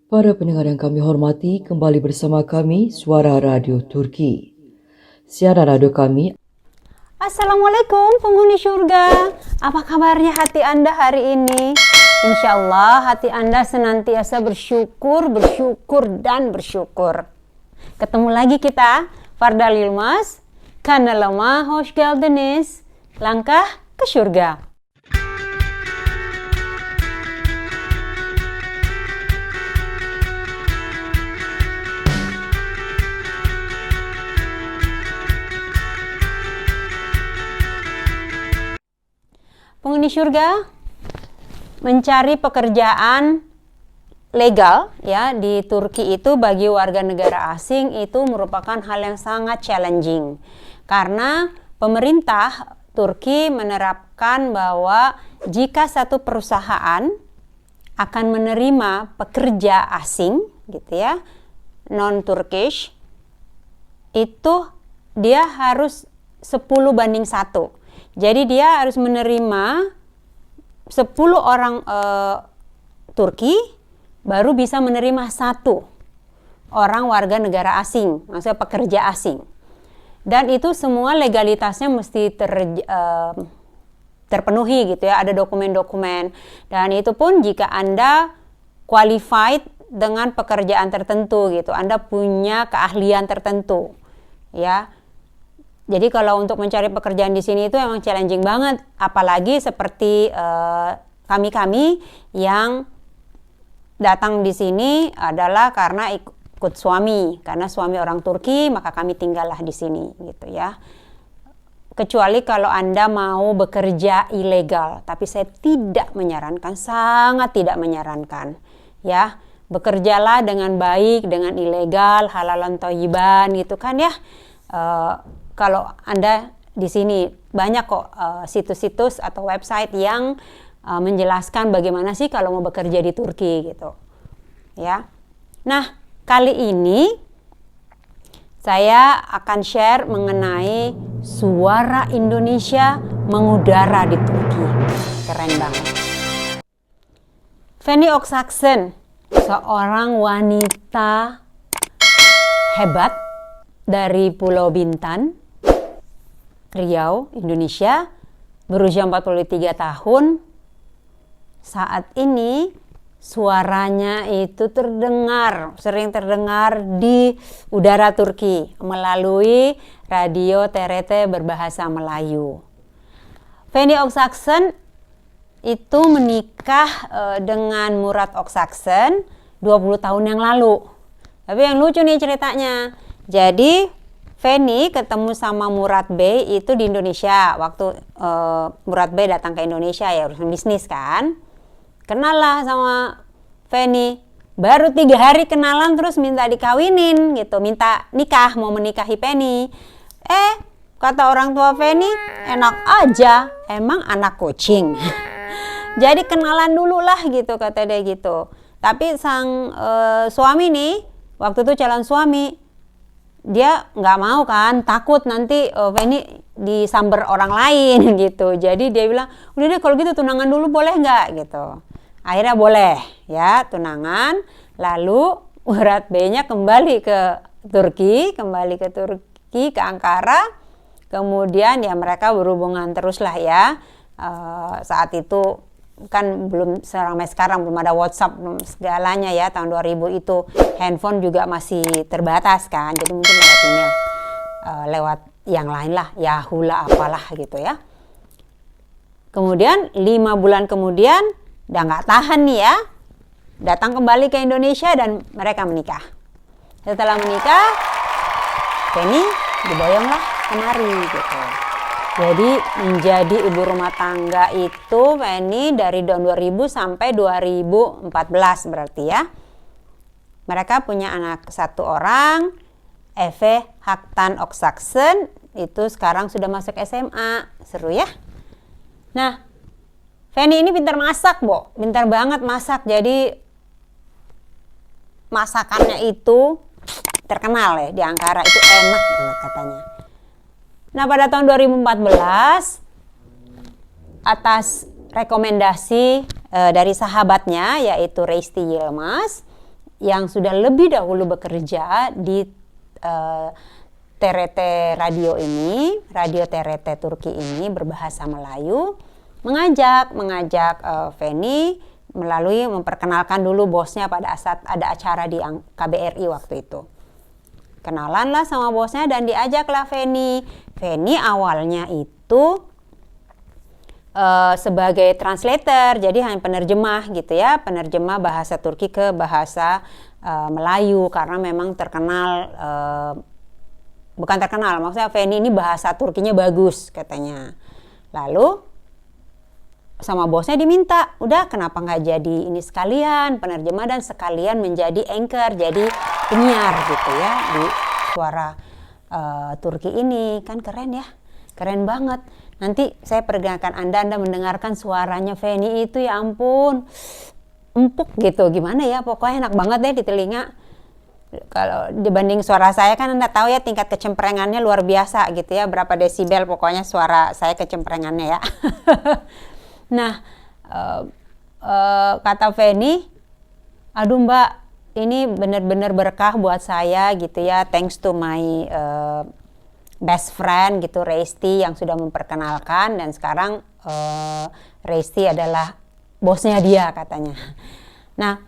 Para pendengar yang kami hormati, kembali bersama kami Suara Radio Turki. Siaran radio kami. Assalamualaikum penghuni surga. Apa kabarnya hati Anda hari ini? Insya Allah hati Anda senantiasa bersyukur, dan bersyukur. Ketemu lagi kita, Farda Yilmaz, Kanalama Hoş geldiniz, langkah ke surga. Penghuni surga, mencari pekerjaan legal ya di Turki itu bagi warga negara asing itu merupakan hal yang sangat challenging karena pemerintah Turki menerapkan bahwa jika satu perusahaan akan menerima pekerja asing gitu ya, non-Turkish, itu dia harus 10:1. Jadi dia harus menerima 10 orang Turki baru bisa menerima 1 orang warga negara asing, maksudnya pekerja asing. Dan itu semua legalitasnya mesti terpenuhi gitu ya, ada dokumen-dokumen. Dan itu pun jika Anda qualified dengan pekerjaan tertentu gitu, Anda punya keahlian tertentu ya. Jadi kalau untuk mencari pekerjaan di sini itu emang challenging banget, apalagi seperti kami yang datang di sini adalah karena ikut suami, karena suami orang Turki, maka kami tinggallah di sini gitu ya. Kecuali kalau Anda mau bekerja ilegal, tapi saya tidak menyarankan, sangat tidak menyarankan ya. Bekerjalah dengan baik, dengan ilegal, halalan thayyiban gitu kan ya. Kalau Anda di sini banyak kok situs-situs atau website yang menjelaskan bagaimana sih kalau mau bekerja di Turki gitu. Ya. Nah, kali ini saya akan share mengenai suara Indonesia mengudara di Turki. Keren banget. Feni Oksaksen, seorang wanita hebat dari Pulau Bintan, Riau, Indonesia, berusia 43 tahun. Saat ini suaranya itu sering terdengar di udara Turki melalui radio TRT berbahasa Melayu. Feni Oksaksen itu menikah dengan Murat Oksaksen 20 tahun yang lalu. Tapi yang lucu nih ceritanya. Jadi Feni ketemu sama Murat Bey itu di Indonesia waktu Murat Bey datang ke Indonesia ya urusan bisnis kan. Kenal lah sama Feni. Baru 3 hari kenalan terus minta dikawinin gitu, minta nikah, mau menikahi Feni. Kata orang tua Feni, enak aja, emang anak kucing. Jadi kenalan dulu lah gitu kata dia gitu. Tapi sang suami nih, waktu itu calon suami, dia nggak mau kan, takut nanti Feni disamber orang lain gitu. Jadi dia bilang, udah deh kalau gitu tunangan dulu boleh nggak gitu. Akhirnya boleh ya tunangan. Lalu Murat Bey-nya kembali ke Turki, ke Ankara. Kemudian ya mereka berhubungan terus lah ya. Saat itu kan belum sampai sekarang belum ada WhatsApp, belum segalanya ya, tahun 2000 itu handphone juga masih terbatas kan, jadi mungkin lewat email, lewat yang lain lah, Yahoo lah apalah gitu ya. Kemudian 5 bulan kemudian udah nggak tahan nih ya, datang kembali ke Indonesia dan mereka menikah. Setelah menikah, Feni diboyonglah kemari gitu. Jadi menjadi ibu rumah tangga itu Feni dari tahun 2000 sampai 2014 berarti ya. Mereka punya anak 1 orang, Eve Haktan Oksaksen, itu sekarang sudah masuk SMA. Seru ya. Nah, Feni ini pintar masak, pintar banget masak. Jadi masakannya itu terkenal ya di Ankara, itu enak banget katanya. Nah, pada tahun 2014 atas rekomendasi dari sahabatnya yaitu Reisti Yilmaz, yang sudah lebih dahulu bekerja di TRT radio ini, radio TRT Turki ini berbahasa Melayu, mengajak Feni melalui memperkenalkan dulu bosnya pada saat ada acara di KBRI waktu itu. Kenalan lah sama bosnya dan diajaklah Feni. Feni awalnya itu sebagai translator, jadi hanya penerjemah gitu ya, penerjemah bahasa Turki ke bahasa Melayu, karena memang terkenal, bukan terkenal, maksudnya Feni ini bahasa Turkinya bagus katanya. Lalu sama bosnya diminta, udah kenapa nggak jadi ini sekalian penerjemah dan sekalian menjadi anchor, jadi penyiar gitu ya di suara Turki ini. Kan keren ya, keren banget. Nanti saya perkenalkan Anda mendengarkan suaranya Feni itu, ya ampun, empuk gitu, gimana ya, pokoknya enak banget deh di telinga. Kalau dibanding suara saya kan Anda tahu ya tingkat kecemprengannya luar biasa gitu ya, berapa desibel pokoknya suara saya kecemprengannya ya. Nah, kata Feni, aduh Mbak, ini benar-benar berkah buat saya gitu ya, thanks to my best friend gitu, Resti, yang sudah memperkenalkan, dan sekarang Resti adalah bosnya dia katanya. Nah,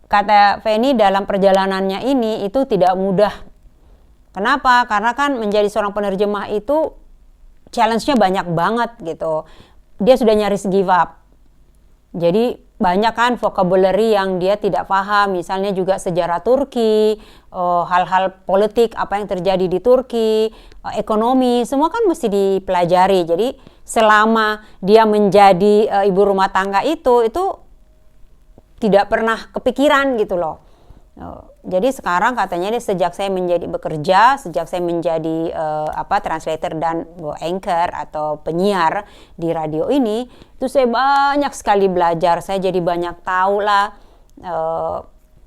kata Feni, dalam perjalanannya ini itu tidak mudah. Kenapa? Karena kan menjadi seorang penerjemah itu challenge-nya banyak banget gitu. Dia sudah nyaris give up. Jadi banyak kan vocabulary yang dia tidak paham, misalnya juga sejarah Turki, hal-hal politik, apa yang terjadi di Turki, ekonomi, semua kan mesti dipelajari. Jadi selama dia menjadi ibu rumah tangga itu tidak pernah kepikiran gitu loh. Jadi sekarang katanya dia sejak saya menjadi translator dan anchor atau penyiar di radio ini, itu saya banyak sekali belajar. Saya jadi banyak tahu lah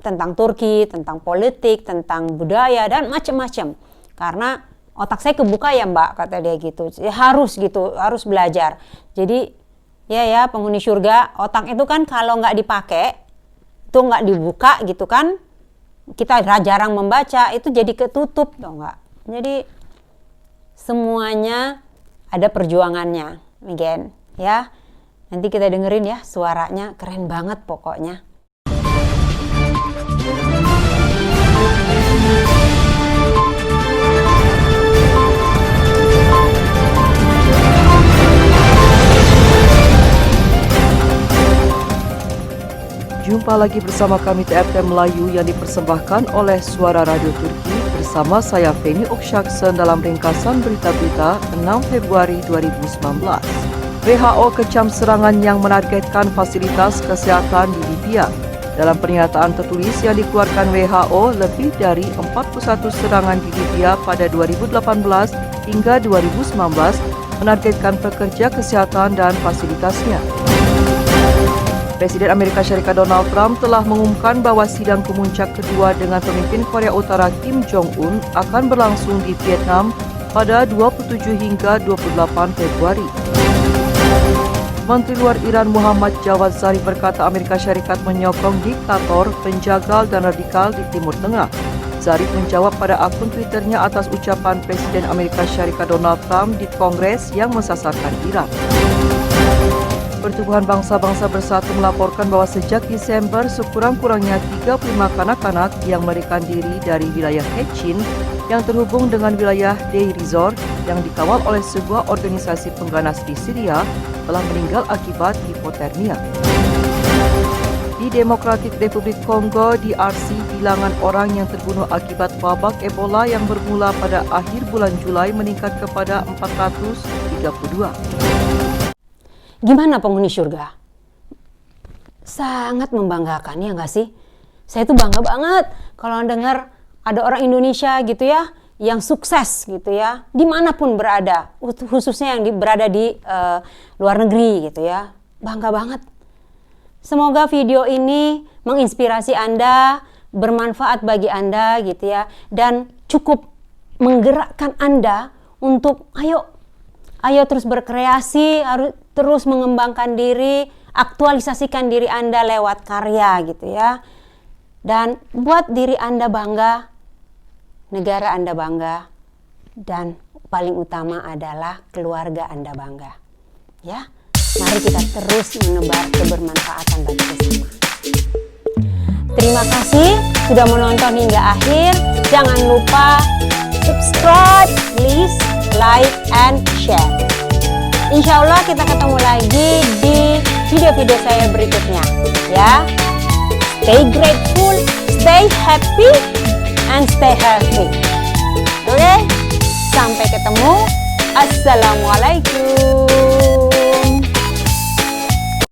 tentang Turki, tentang politik, tentang budaya dan macam-macam. Karena otak saya kebuka ya Mbak, kata dia gitu. Ya, harus belajar. Jadi ya penghuni surga, otak itu kan kalau nggak dipakai, itu nggak dibuka gitu kan, kita jarang membaca, itu jadi ketutup tau nggak. Jadi semuanya ada perjuangannya, again ya. Nanti kita dengerin ya, suaranya keren banget pokoknya. Jumpa lagi bersama kami TRT Melayu yang dipersembahkan oleh Suara Radio Turki bersama saya Feni Okşakson dalam ringkasan berita-berita 6 Februari 2019. WHO kecam serangan yang menargetkan fasilitas kesehatan di Libya. Dalam pernyataan tertulis yang dikeluarkan WHO, lebih dari 41 serangan di Libya pada 2018 hingga 2019 menargetkan pekerja kesehatan dan fasilitasnya. Presiden Amerika Syarikat Donald Trump telah mengumumkan bahwa sidang kemuncak kedua dengan pemimpin Korea Utara Kim Jong-un akan berlangsung di Vietnam pada 27 hingga 28 Februari. Menteri Luar Iran Muhammad Javad Zarif berkata Amerika Syarikat menyokong diktator, penjagal dan radikal di Timur Tengah. Zarif menjawab pada akun Twitternya atas ucapan Presiden Amerika Syarikat Donald Trump di Kongres yang mensasarkan Iran. Pertubuhan Bangsa-Bangsa Bersatu melaporkan bahwa sejak Desember sekurang-kurangnya 35 kanak-kanak yang melarikan diri dari wilayah Hechin yang terhubung dengan wilayah Deir ez-Zor yang dikawal oleh sebuah organisasi pengganas di Syria telah meninggal akibat hipotermia. Di Demokratik Republik Kongo DRC, bilangan orang yang terbunuh akibat wabak Ebola yang bermula pada akhir bulan Julai meningkat kepada 432. Gimana penghuni surga? Sangat membanggakan ya nggak sih? Saya tuh bangga banget kalau dengar ada orang Indonesia gitu ya, yang sukses gitu ya, dimanapun berada, khususnya yang berada di luar negeri gitu ya. Bangga banget. Semoga video ini menginspirasi Anda, bermanfaat bagi Anda gitu ya, dan cukup menggerakkan Anda untuk ayo terus berkreasi, harus terus mengembangkan diri, aktualisasikan diri Anda lewat karya gitu ya. Dan buat diri Anda bangga, negara Anda bangga, dan paling utama adalah keluarga Anda bangga. Ya, mari kita terus menebar kebermanfaatan bagi sesama. Terima kasih sudah menonton hingga akhir. Jangan lupa subscribe, please, like, and share. Insya Allah kita ketemu lagi di video-video saya berikutnya. Ya, stay grateful, stay happy, and stay healthy. Oke, sampai ketemu. Assalamualaikum.